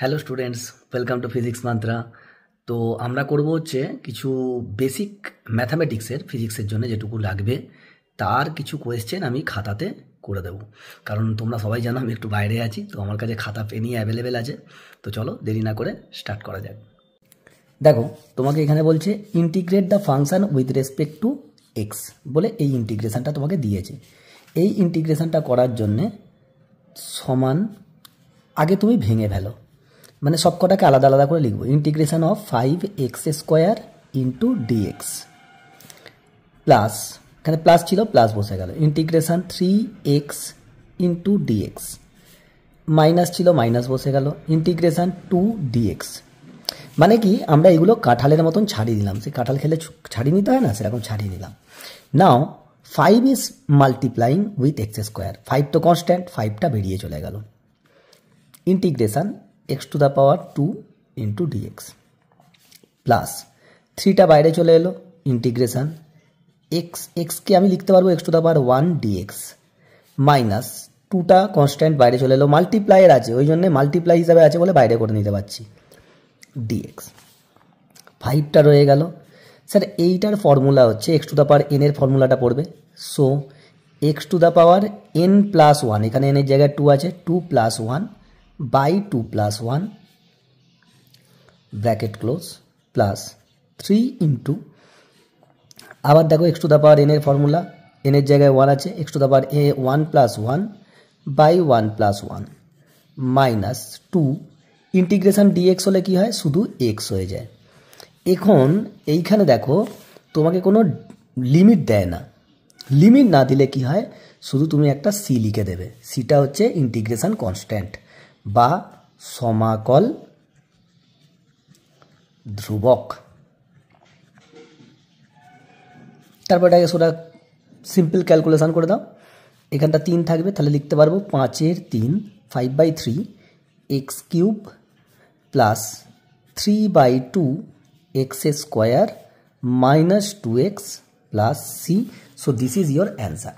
Hello students, welcome to physics mantra. তো আমরা করব হচ্ছে কিছু বেসিক ম্যাথামেটিক্সের ফিজিক্সের জন্য যেটুকু লাগবে তার কিছু কোয়েশ্চেন আমি খাতাতে করে দেবো। কারণ তোমরা সবাই জানো আমি একটু বাইরে আছি, তো আমার কাছে খাতা পেন অ্যাভেলেবেল আছে। তো চলো দেরি না করে স্টার্ট করা যাক। দেখো, তোমাকে এখানে বলছে integrate the function with respect to x বলে এই ইন্টিগ্রেশনটা তোমাকে দিয়েছে। এই ইন্টিগ্রেশনটা করার জন্যে সমান আগে তুমি ভেঙে ফেলো, মানে সব কটাকে আলাদা আলাদা করে লিখবো। Integration of 5x² into dx plus, এখানে প্লাস ছিল প্লাস বসে গেল, integration 3x into dx, minus ছিল মাইনাস বসে গেল, ইন্টিগ্রেশন 2dx। মানে কি আমরা এগুলো কাঁঠালের মতন ছাড়িয়ে দিলাম, সে কাঁঠাল খেলে ছাড়িয়ে নিতে হয় না, সেরকম ছাড়িয়ে নিলাম। নাও 5 ইজ মাল্টিপ্লাইং উইথ x², 5 তো কনস্ট্যান্ট, 5টা বেরিয়ে চলে গেল। Integration x⁻² into dx plus 3টা বাইরে চলে এলো, ইন্টিগ্রেশন এক্সকে আমি লিখতে পারবো x⁻1 ডিএক্স মাইনাস 2টা কনস্ট্যান্ট বাইরে চলে এলো, মাল্টিপ্লাইয়ের আছে ওই জন্য মাল্টিপ্লাই হিসাবে আছে বলে বাইরে করে নিতে পারছি, ডিএক্স। 5টা রয়ে গেল। স্যার এইটার ফর্মুলা হচ্ছে x⁻n এর ফর্মুলাটা পড়বে। সো x⁻n+1, এখানে n এর জায়গায় 2 আছে, 2+1 by 2+1 bracket close plus 3 into, আবার দেখো x⁻n এর ফর্মুলা, n এর জায়গায় 1 আছে, x⁻1+1 by 1+1 minus 2 integration dx হলে কি হয়, শুধু x হয়ে যায়। এখন এইখানে দেখো তোমাকে কোনো লিমিট দেয় না, লিমিট না দিলে কি হয়, শুধু তুমি একটা সি লিখে দেবে। সিটা হচ্ছে ইন্টিগ্রেশন কনস্ট্যান্ট বা সমাকল ধ্রুবক। তারপর এটাকে সোজা সিম্পল ক্যালকুলেশন করে দাও, এখানটা 3 থাকবে, তাহলে লিখতে পারবো 5 এর 3 5/3 x³ plus 3/2 x² minus 2x plus c. So this is your answer.